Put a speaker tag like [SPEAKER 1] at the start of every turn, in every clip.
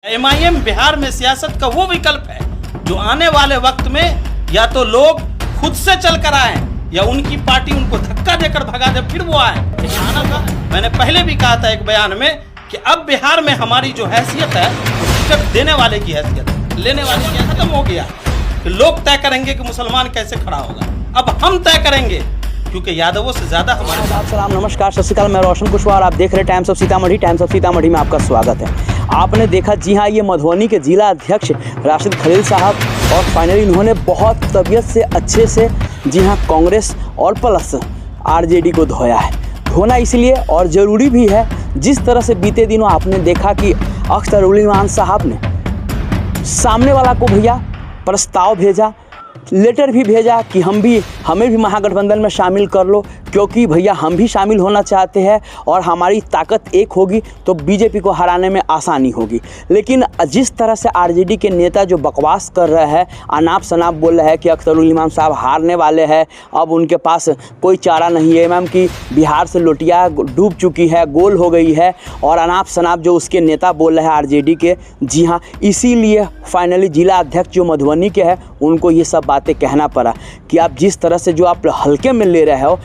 [SPEAKER 1] MIM Bihar में सियासत का वो विकल्प है जो आने वाले वक्त में या तो लोग खुद से चल कर आए या उनकी पार्टी उनको धक्का देकर भगा दे फिर वो आए। आना था, मैंने पहले भी कहा था एक बयान में कि अब बिहार में हमारी जो हैसियत है वो टिकट देने वाले की हैसियत, लेने वाले की खत्म हो गया कि लोग तय करेंगे कि मुसलमान कैसे खड़ा होगा। अब हम तय करेंगे क्योंकि यादवों से ज्यादा हमारे
[SPEAKER 2] साथ। सलाम, नमस्कार, सत श्री अकाल। मैं रोशन कुशवाहा और आप देख रहे हैं times of Sitamarhi. Times of Sitamarhi में आपका स्वागत है। आपने देखा, जी हाँ, ये मधुबनी के जिला अध्यक्ष राशिद खलील साहब, और फाइनली इन्होंने बहुत तबीयत से अच्छे से, जी हाँ, कांग्रेस और प्लस आरजेडी को धोया है। धोना इसलिए और ज़रूरी भी है, जिस तरह से बीते दिनों आपने देखा कि अख्तरुल साहब ने सामने वाला को भैया प्रस्ताव भेजा, लेटर भी भेजा कि हमें भी महागठबंधन में शामिल कर लो, क्योंकि भैया हम भी शामिल होना चाहते हैं और हमारी ताकत एक होगी तो बीजेपी को हराने में आसानी होगी। लेकिन जिस तरह से आरजेडी के नेता जो बकवास कर रहे हैं, अनाप शनाप बोल रहे हैं कि अख्तरुल इमाम साहब हारने वाले हैं, अब उनके पास कोई चारा नहीं है, इमाम की बिहार से लोटिया डूब चुकी है, गोल हो गई है, और अनाप शनाप जो उसके नेता बोल रहे हैं आरजेडी के, जी हाँ, इसीलिए फाइनली जिला अध्यक्ष जो मधुबनी के हैं उनको ये सब बातें कहना पड़ा कि आप जिस तरह से जो आप हल्के में ले रहे हो,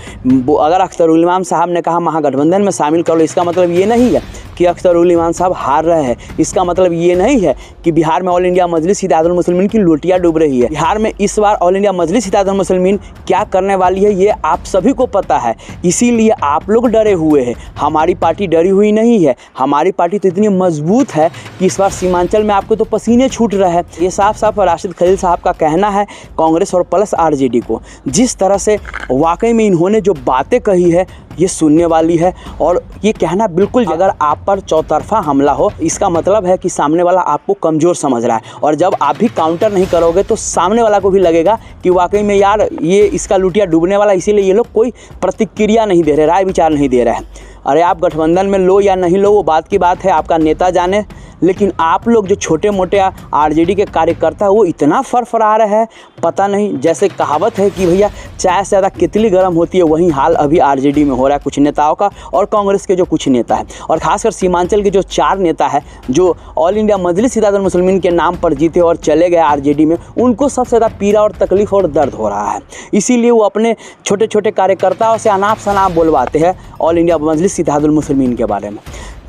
[SPEAKER 2] अगर अख्तरुल इमाम साहब ने कहा महागठबंधन में शामिल कर लो, इसका मतलब ये नहीं है कि अख्तरुल इमाम साहब हार रहे हैं। इसका मतलब ये नहीं है कि बिहार में ऑल इंडिया मजलिस इत्तेहादुल मुस्लिमीन की लोटियाँ डूब रही है। बिहार में इस बार ऑल इंडिया मजलिस इत्तेहादुल मुस्लिमीन क्या करने वाली है ये आप सभी को पता है, इसीलिए आप लोग डरे हुए हैं। हमारी पार्टी डरी हुई नहीं है। हमारी पार्टी तो इतनी मजबूत है कि इस बार सीमांचल में आपको तो पसीने छूट रहे हैं। ये साफ साफ राशिद खलील साहब का कहना है कांग्रेस और प्लस आरजेडी को। जिस तरह से वाकई में इन्होंने जो बातें कही है ये सुनने वाली है, और ये कहना बिल्कुल, अगर आप पर चौतरफा हमला हो इसका मतलब है कि सामने वाला आपको कमज़ोर समझ रहा है, और जब आप भी काउंटर नहीं करोगे तो सामने वाला को भी लगेगा कि वाकई में यार ये इसका लुटिया डूबने वाला, इसीलिए ये लोग कोई प्रतिक्रिया नहीं दे रहे, राय विचार नहीं दे रहे हैं। अरे आप गठबंधन में लो या नहीं लो वो बात की बात है, आपका नेता जाने, लेकिन आप लोग जो छोटे मोटे आरजेडी के कार्यकर्ता वो इतना फरफरा रहे हैं, पता नहीं, जैसे कहावत है कि भैया चाय से ज़्यादा कितली गर्म होती है, वही हाल अभी आरजेडी में हो रहा है कुछ नेताओं का, और कांग्रेस के जो कुछ नेता है, और खासकर सीमांचल के जो 4 नेता है जो ऑल इंडिया मजलिस इत्तेहादुल मुस्लिमीन के नाम पर जीते और चले गए आरजेडी में, उनको सबसे ज़्यादा पीड़ा और तकलीफ और दर्द हो रहा है। इसीलिए वो अपने छोटे छोटे कार्यकर्ताओं से अनाप शनाप बोलवाते हैं ऑल इंडिया मजलिस इत्तेहादुल मुस्लिमीन के बारे में।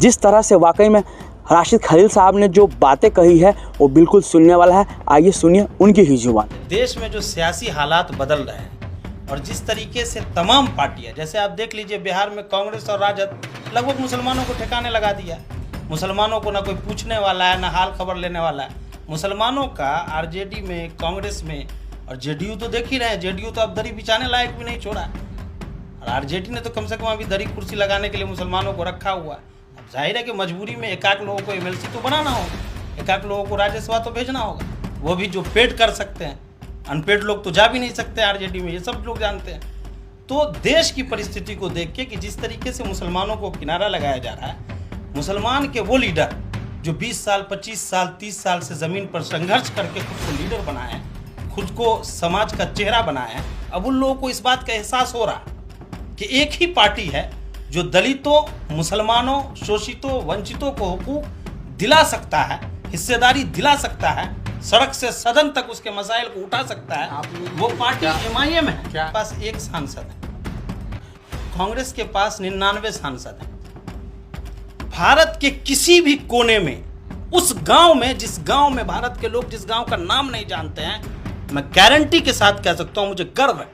[SPEAKER 2] जिस तरह से वाकई में राशिद खलील साहब ने जो बातें कही है वो बिल्कुल सुनने वाला है। आइए सुनिए उनकी ही जुबान।
[SPEAKER 1] देश में जो सियासी हालात बदल रहे हैं और जिस तरीके से तमाम पार्टियां, जैसे आप देख लीजिए बिहार में कांग्रेस और राजद लगभग मुसलमानों को ठिकाने लगा दिया। मुसलमानों को ना कोई पूछने वाला है, ना हाल खबर लेने वाला है। मुसलमानों का आरजेडी में, कांग्रेस में, और जेडीयू तो देख ही रहे हैं, जेडीयू तो अब दरी बिछाने लायक भी नहीं छोड़ा, और आरजेडी ने तो कम से कम अभी दरी कुर्सी लगाने के लिए मुसलमानों को रखा हुआ है। जाहिर है कि मजबूरी में एकाक लोगों को एमएलसी तो बनाना होगा, एकाक लोगों को राज्यसभा तो भेजना होगा, वो भी जो पेड कर सकते हैं। अनपेड लोग तो जा भी नहीं सकते आरजेडी में, ये सब लोग जानते हैं। तो देश की परिस्थिति को देख के कि जिस तरीके से मुसलमानों को किनारा लगाया जा रहा है, मुसलमान के वो लीडर जो 20 साल, 25 साल, 30 साल से ज़मीन पर संघर्ष करके खुद को लीडर बनाए हैं, खुद को समाज का चेहरा बनाए हैं, अब उन लोगों को इस बात का एहसास हो रहा है कि एक ही पार्टी है जो दलितों, मुसलमानों, शोषितों, वंचितों को हुकूक दिला सकता है, हिस्सेदारी दिला सकता है, सड़क से सदन तक उसके मसाइल को उठा सकता है। वो पार्टी एमआईएम है। क्या पास एक सांसद है, कांग्रेस के पास 99 सांसद हैं। भारत के किसी भी कोने में, उस गांव में, जिस गांव में भारत के लोग जिस गांव का नाम नहीं जानते हैं, मैं गारंटी के साथ कह सकता हूं, मुझे गर्व है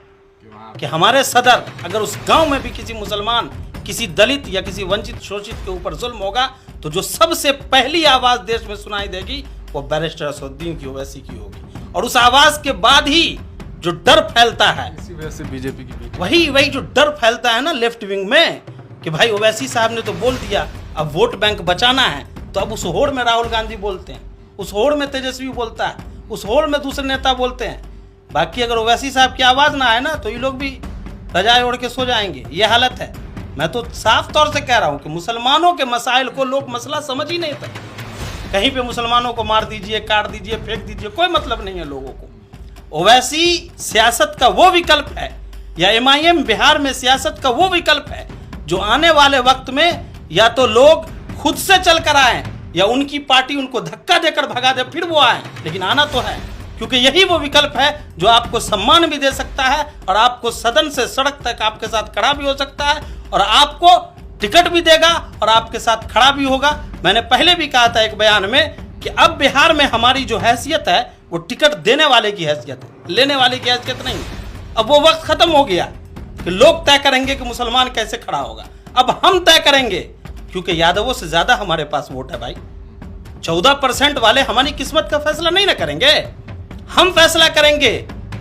[SPEAKER 1] कि हमारे सदर, अगर उस गांव में भी किसी मुसलमान, किसी दलित या किसी वंचित शोषित के ऊपर जुल्म होगा तो जो सबसे पहली आवाज देश में सुनाई देगी वो बैरिस्टर असदुद्दीन की ओवैसी की होगी। और उस आवाज के बाद ही जो डर फैलता है,
[SPEAKER 3] इसी वजह से बीजेपी की
[SPEAKER 1] वही जो डर फैलता है ना लेफ्ट विंग में, कि भाई ओवैसी साहब ने तो बोल दिया, अब वोट बैंक बचाना है, तो अब उस होड़ में राहुल गांधी बोलते हैं, उस होड़ में तेजस्वी बोलता है, उस होड़ में दूसरे नेता बोलते हैं। बाकी अगर ओवैसी साहब की आवाज ना आए ना तो ये लोग भी रजाई ओढ़ के सो जाएंगे। ये हालत है। मैं तो साफ तौर से कह रहा हूं कि मुसलमानों के मसाइल को लोग मसला समझ ही नहीं सकते। कहीं पे मुसलमानों को मार दीजिए, काट दीजिए, फेंक दीजिए, कोई मतलब नहीं है लोगों को। ओवैसी सियासत का वो विकल्प है, या एमआईएम बिहार में सियासत का वो विकल्प है जो आने वाले वक्त में या तो लोग खुद से चल कर आए या उनकी पार्टी उनको धक्का देकर भगा दे फिर वो आए, लेकिन आना तो है, क्योंकि यही वो विकल्प है जो आपको सम्मान भी दे सकता है और आपको सदन से सड़क तक आपके साथ खड़ा भी हो सकता है और आपको टिकट भी देगा और आपके साथ खड़ा भी होगा। मैंने पहले भी कहा था एक बयान में कि अब बिहार में हमारी जो हैसियत है वो टिकट देने वाले की हैसियत है, लेने वाले की हैसियत नहीं। अब वो वक्त खत्म हो गया कि लोग तय करेंगे कि मुसलमान कैसे खड़ा होगा, अब हम तय करेंगे, क्योंकि यादवों से ज्यादा हमारे पास वोट है भाई। 14% वाले हमारी किस्मत का फैसला नहीं ना करेंगे, हम फैसला करेंगे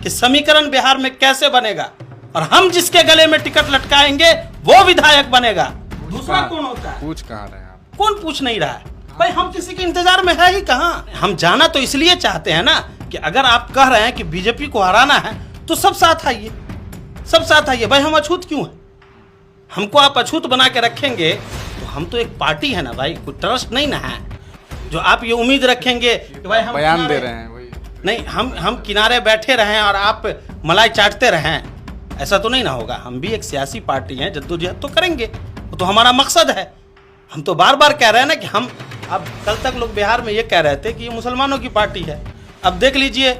[SPEAKER 1] कि समीकरण बिहार में कैसे बनेगा और हम जिसके गले में टिकट लटकाएंगे वो विधायक बनेगा। दूसरा कौन होता है?
[SPEAKER 3] पूछ कहाँ रहे हैं आप?
[SPEAKER 1] कौन पूछ नहीं रहा है भाई, हम किसी के इंतजार में है ही कहाँ। हम जाना तो इसलिए चाहते हैं ना कि अगर आप कह रहे हैं कि बीजेपी को हराना है तो सब साथ आइए, सब साथ आइए। भाई हम अछूत क्यों हैं? हमको आप अछूत बना के रखेंगे तो हम तो एक पार्टी है ना भाई, कोई ट्रस्ट नहीं ना है जो आप ये उम्मीद रखेंगे कि भाई हम
[SPEAKER 3] बयान दे रहे हैं वही।
[SPEAKER 1] नहीं, हम किनारे बैठे रहें और आप मलाई चाटते रहें, ऐसा तो नहीं ना होगा। हम भी एक सियासी पार्टी हैं, जद्दोजहद तो करेंगे, वो तो हमारा मकसद है। हम तो बार बार कह रहे हैं ना कि हम, अब कल तक लोग बिहार में ये कह रहे थे कि ये मुसलमानों की पार्टी है। अब देख लीजिए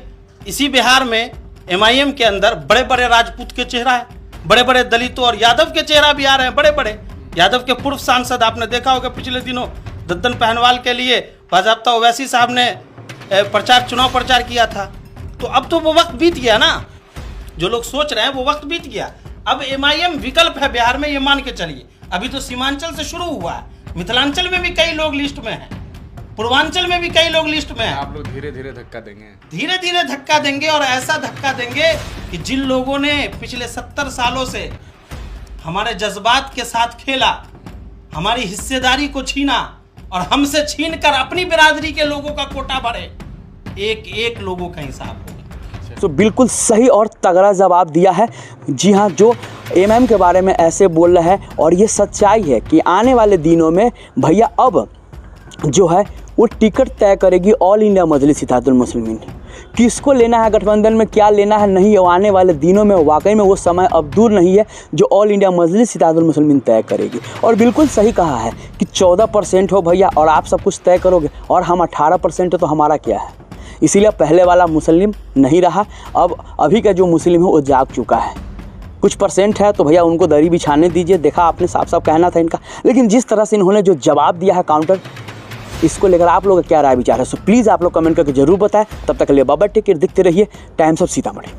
[SPEAKER 1] इसी बिहार में MIM के अंदर बड़े बड़े राजपूत के चेहरा है, बड़े बड़े दलितों और यादव के चेहरा भी आ रहे हैं, बड़े बड़े यादव के पूर्व सांसद आपने देखा होगा पिछले दिनों दद्दन पहलवान के लिए बाज़ाब्ता ओवैसी साहब ने चुनाव प्रचार किया था। तो अब तो वो वक्त बीत गया ना, जो लोग सोच रहे हैं वो वक्त बीत गया। अब MIM विकल्प है बिहार में, ये मान के चलिए। अभी तो सीमांचल से शुरू हुआ है, मिथिलांचल में भी कई लोग लिस्ट में हैं, पूर्वांचल में भी कई लोग लिस्ट में हैं।
[SPEAKER 3] आप लोग धीरे धीरे धक्का देंगे,
[SPEAKER 1] धीरे धीरे धक्का देंगे और ऐसा धक्का देंगे कि जिन लोगों ने पिछले 70 सालों से हमारे जज्बात के साथ खेला, हमारी हिस्सेदारी को छीना और हमसे छीन कर अपनी बिरादरी के लोगों का कोटा भरे, एक एक लोगों का हिसाब होगा।
[SPEAKER 2] तो बिल्कुल सही और तगड़ा जवाब दिया है। जी हाँ, जो MIM के बारे में ऐसे बोल रहा है और ये सच्चाई है कि आने वाले दिनों में भैया अब जो है वो टिकट तय करेगी ऑल इंडिया मजलिस इत्तेहादुल मुस्लिमीन। किसको लेना है गठबंधन में, क्या लेना है नहीं, आने वाले दिनों में वाकई में वो समय अब दूर नहीं है जो ऑल इंडिया मजलिस इत्तेहादुल मुस्लिमीन तय करेगी। और बिल्कुल सही कहा है कि 14% हो भैया और आप सब कुछ तय करोगे और हम 18% है तो हमारा क्या है। इसीलिए पहले वाला मुस्लिम नहीं रहा, अब अभी का जो मुस्लिम है वो जाग चुका है। कुछ % है तो भैया उनको दरी बिछाने दीजिए, देखा आपने साफ साफ कहना था इनका। लेकिन जिस तरह से इन्होंने जो जवाब दिया है काउंटर, इसको लेकर आप लोग क्या राय विचार है, सो प्लीज़ आप लोग कमेंट करके जरूर बताएं। तब तक के लिए बाबा टेक केयर, दिखते रहिए टाइम्स ऑफ सीतामढ़ी।